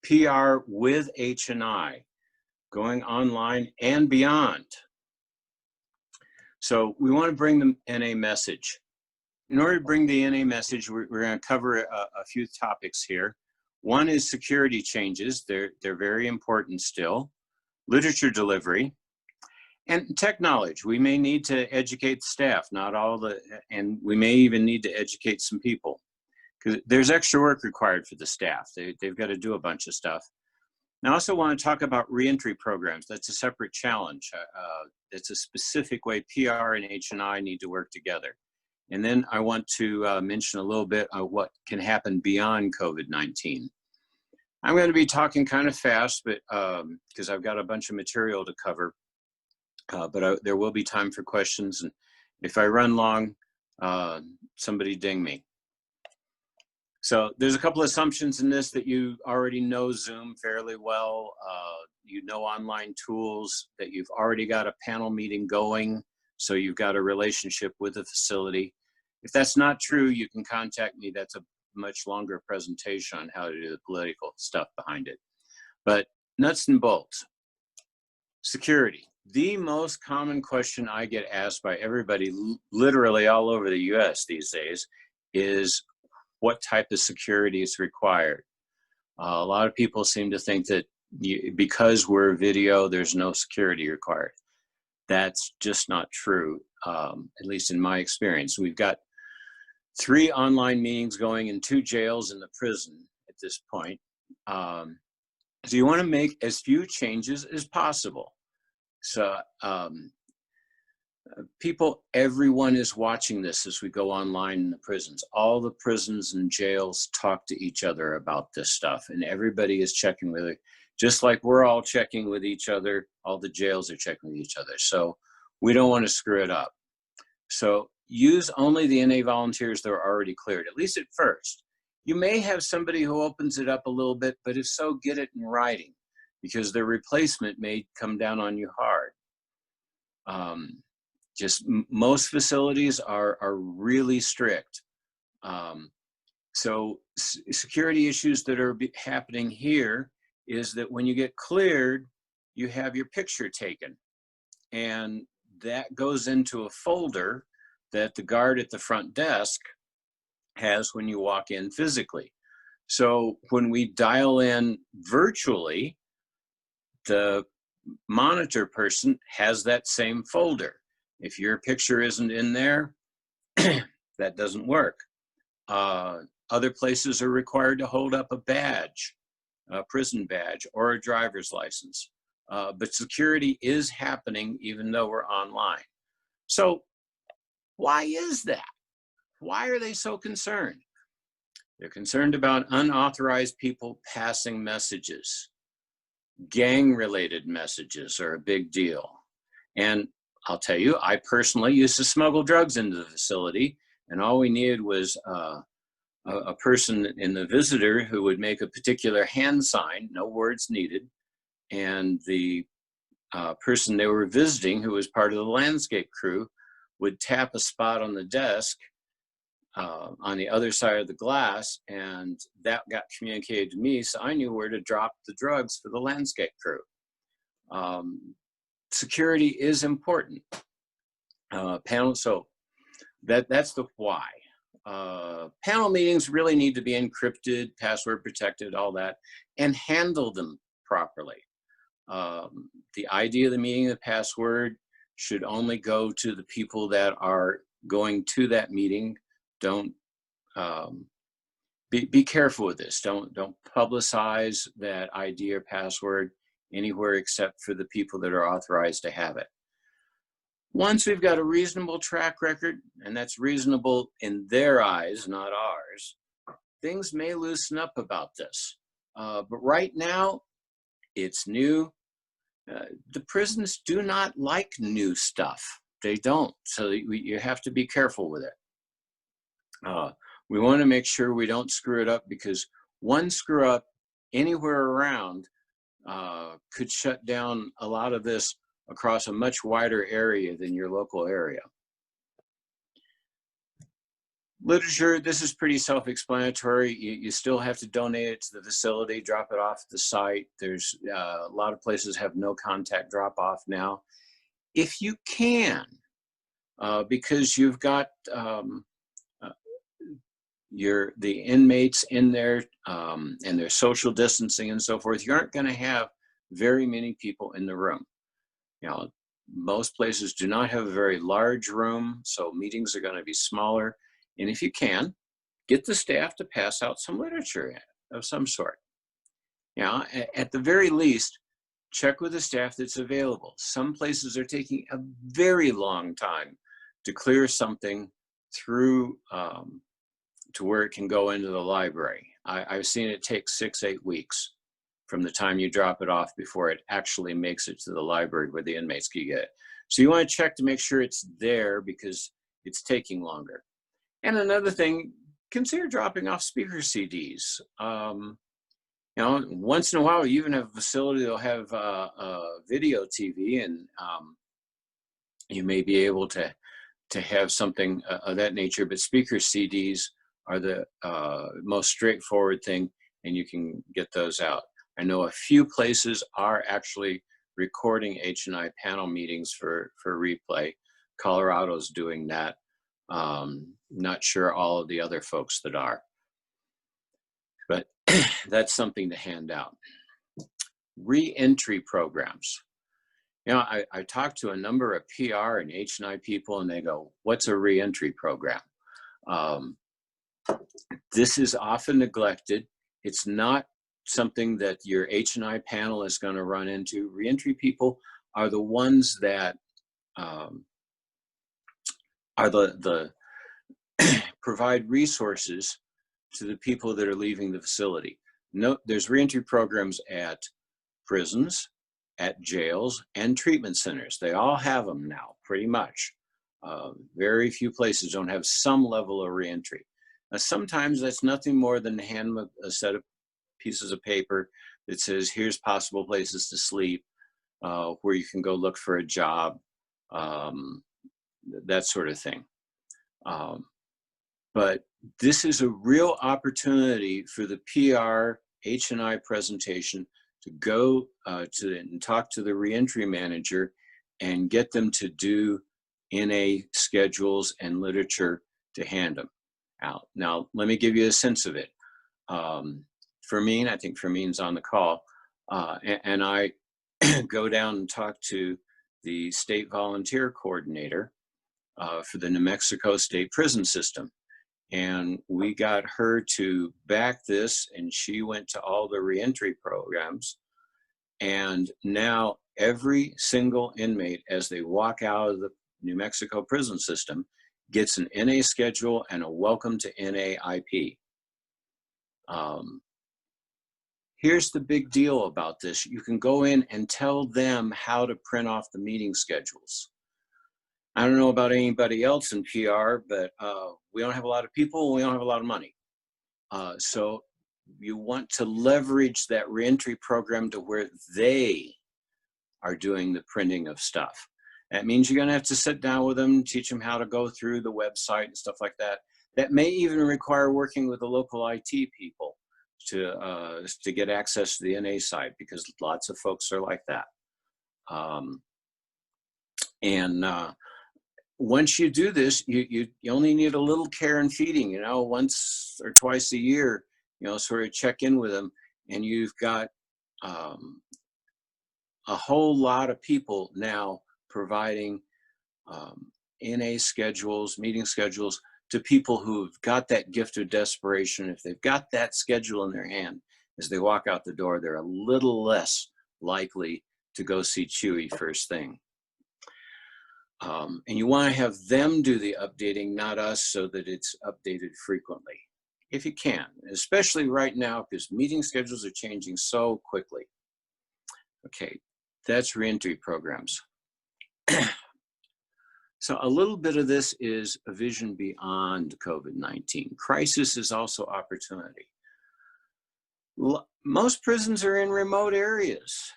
PR with H&I, going online and beyond. So we want to bring the NA message. In order to bring the NA message, we're going to cover a few topics here. One is security changes. They're very important still. Literature delivery. And tech knowledge. We may need to educate staff, not all and we may even need to educate some people, because there's extra work required for the staff. They've got to do a bunch of stuff. And I also want to talk about reentry programs. That's a separate challenge. It's a specific way PR and H&I need to work together. And then I want to mention a little bit of what can happen beyond COVID-19. I'm going to be talking kind of fast, but because I've got a bunch of material to cover. But there will be time for questions, and if I run long, somebody ding me. So there's a couple of assumptions in this: that you already know Zoom fairly well, you know online tools, that you've already got a panel meeting going, so you've got a relationship with the facility. If that's not true, you can contact me. That's a much longer presentation on how to do the political stuff behind it. But nuts and bolts. Security. The most common question I get asked by everybody, literally all over the US these days, is what type of security is required. A lot of people seem to think that because we're video, there's no security required. That's just not true, at least in my experience. We've got 3 online meetings going in 2 jails in the prison at this point. So you want to make as few changes as possible. So everyone is watching this as we go online in the prisons. All the prisons and jails talk to each other about this stuff, and everybody is checking with it. Just like we're all checking with each other, all the jails are checking with each other. So we don't want to screw it up. So use only the NA volunteers that are already cleared, at least at first. You may have somebody who opens it up a little bit, but if so, get it in writing, because their replacement may come down on you hard. Most facilities are really strict. So security issues that are happening here is that when you get cleared, you have your picture taken, and that goes into a folder that the guard at the front desk has when you walk in physically. So when we dial in virtually, the monitor person has that same folder. If your picture isn't in there, that doesn't work. Other places are required to hold up a badge, a prison badge, or a driver's license. But security is happening even though we're online. So why is that? Why are they so concerned? They're concerned about unauthorized people passing messages. Gang-related messages are a big deal. And I'll tell you, I personally used to smuggle drugs into the facility, and all we needed was a person in the visitor who would make a particular hand sign, no words needed, and the person they were visiting, who was part of the landscape crew, would tap a spot on the desk on the other side of the glass, and that got communicated to me, so I knew where to drop the drugs for the landscape crew. Security is important. So that's the why. Panel meetings really need to be encrypted, password protected, all that, and handle them properly. The ID of the meeting, the password, should only go to the people that are going to that meeting. Don't be careful with this. Don't publicize that ID or password anywhere except for the people that are authorized to have it. Once we've got a reasonable track record, and that's reasonable in their eyes, not ours, things may loosen up about this. But right now, it's new. The prisons do not like new stuff. They don't. So you have to be careful with it. We want to make sure we don't screw it up, because one screw up anywhere around could shut down a lot of this across a much wider area than your local area. Literature, this is pretty self-explanatory. You still have to donate it to the facility, drop it off at the site. There's a lot of places have no contact drop-off now. If you can, because you've got the inmates in there and their social distancing and so forth, you aren't going to have very many people in the room. You know, most places do not have a very large room, so meetings are going to be smaller. And if you can, get the staff to pass out some literature of some sort. You know, at the very least, check with the staff that's available. Some places are taking a very long time to clear something through to where it can go into the library. I've seen it take 6-8 weeks from the time you drop it off before it actually makes it to the library where the inmates can get it. So you want to check to make sure it's there because it's taking longer. And another thing, consider dropping off speaker CDs. You know, once in a while, you even have a facility that'll have video TV, and you may be able to have something of that nature. But speaker CDs are the most straightforward thing, and you can get those out. I know a few places are actually recording H&I panel meetings for replay. Colorado's doing that. Not sure all of the other folks that are, but that's something to hand out. Reentry programs. You know, I talked to a number of PR and H&I people, and they go, "What's a reentry program?" This is often neglected. It's not something that your H&I panel is going to run into. Reentry people are the ones that are the provide resources to the people that are leaving the facility. No, there's reentry programs at prisons, at jails, and treatment centers. They all have them now, pretty much. Very few places don't have some level of reentry. Now, sometimes that's nothing more than to hand them a set of pieces of paper that says, here's possible places to sleep, where you can go look for a job, that sort of thing. But this is a real opportunity for the PR H&I presentation to go and talk to the reentry manager and get them to do NA schedules and literature to hand them out. Now, let me give you a sense of it. Fermine, I think Fermine's on the call, and I go down and talk to the state volunteer coordinator for the New Mexico State Prison System. And we got her to back this, and she went to all the reentry programs. And now every single inmate, as they walk out of the New Mexico prison system, gets an NA schedule and a welcome to NAIP. Here's the big deal about this. You can go in and tell them how to print off the meeting schedules. I don't know about anybody else in PR, but we don't have a lot of people, and we don't have a lot of money. So you want to leverage that reentry program to where they are doing the printing of stuff. That means you're going to have to sit down with them, teach them how to go through the website and stuff like that. That may even require working with the local IT people to get access to the NA side, because lots of folks are like that. Once you do this, you only need a little care and feeding, you know, once or twice a year, you know, sort of check in with them, and you've got a whole lot of people now providing NA schedules, meeting schedules to people who've got that gift of desperation. If they've got that schedule in their hand, as they walk out the door, they're a little less likely to go see Chewy first thing. And you want to have them do the updating, not us, so that it's updated frequently, if you can, especially right now, because meeting schedules are changing so quickly. Okay, that's reentry programs. So a little bit of this is a vision beyond COVID-19. Crisis is also opportunity. Most prisons are in remote areas.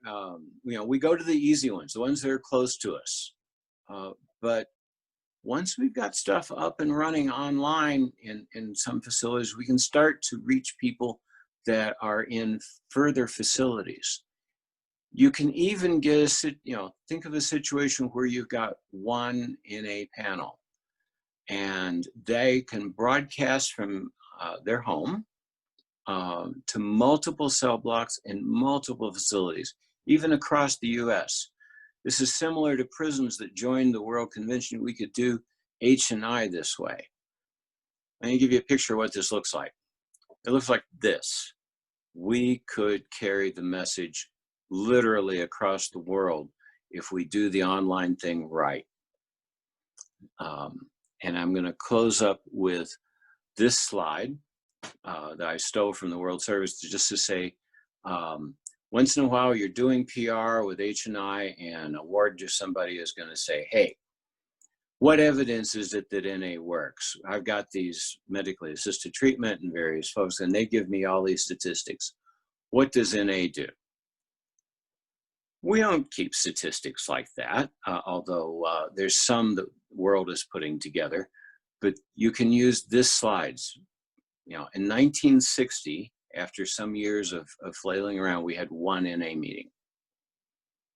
You know, we go to the easy ones, the ones that are close to us. But once we've got stuff up and running online in some facilities, we can start to reach people that are in further facilities. You can even get think of a situation where you've got one NA panel and they can broadcast from their home to multiple cell blocks in multiple facilities, even across the US. This is similar to prisms that joined the World Convention. We could do H&I this way. Let me give you a picture of what this looks like. It looks like this. We could carry the message literally across the world if we do the online thing right. And I'm going to close up with this slide that I stole from the World Service just to say, once in a while you're doing PR with H&I and a ward to somebody is going to say, hey, what evidence is it that NA works? I've got these medically assisted treatment and various folks, and they give me all these statistics. What does NA do? We don't keep statistics like that, although there's some that the world is putting together, but you can use this slides. In 1960, after some years of flailing around, we had one NA meeting.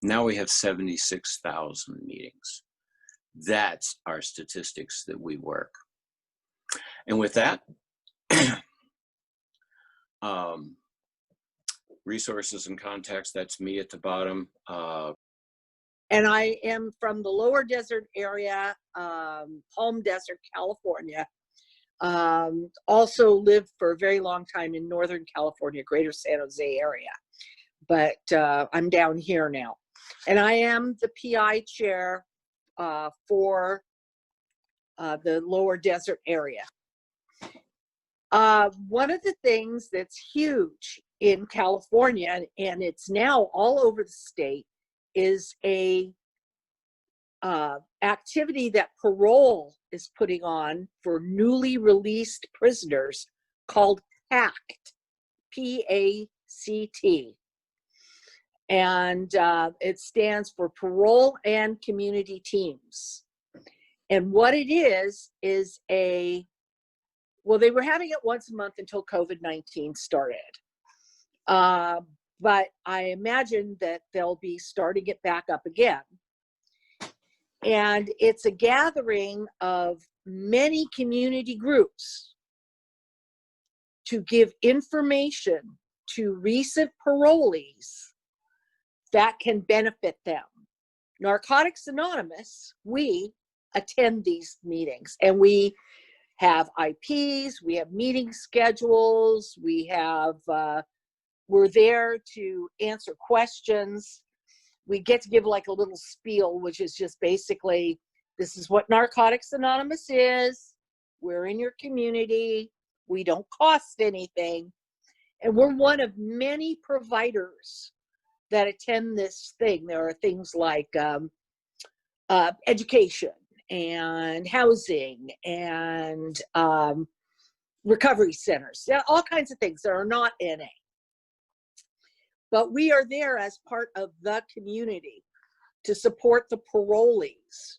Now we have 76,000 meetings. That's our statistics that we work. And with that, resources and contacts, that's me at the bottom. And I am from the lower desert area, Palm Desert, California. Also lived for a very long time in Northern California, greater San Jose area. But I'm down here now. And I am the PI chair for the lower desert area. One of the things that's huge in California, and it's now all over the state, is a activity that parole is putting on for newly released prisoners called PACT, P-A-C-T. And it stands for Parole and Community Teams. And what it is well, they were having it once a month until COVID-19 started. But I imagine that they'll be starting it back up again. And it's a gathering of many community groups to give information to recent parolees that can benefit them. Narcotics Anonymous, we attend these meetings, and we have IPs, we have meeting schedules, we have, we're there to answer questions. We get to give like a little spiel, which is just basically, this is what Narcotics Anonymous is. We're in your community. We don't cost anything. And we're one of many providers that attend this thing. There are things like education and housing and recovery centers, all kinds of things that are not NA. But we are there as part of the community to support the parolees.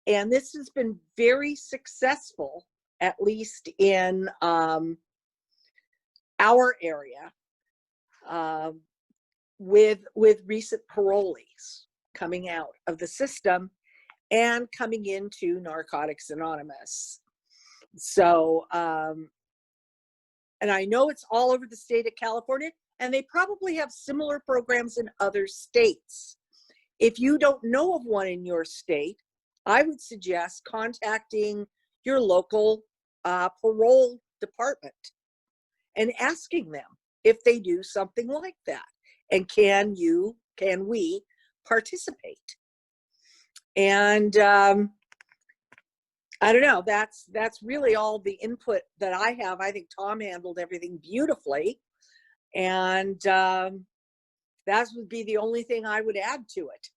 And this has been very successful, at least in our area, with recent parolees coming out of the system and coming into Narcotics Anonymous. So, and I know it's all over the state of California, and they probably have similar programs in other states. If you don't know of one in your state, I would suggest contacting your local parole department and asking them if they do something like that. And can we participate? And I don't know, that's really all the input that I have. I think Tom handled everything beautifully. And that would be the only thing I would add to it.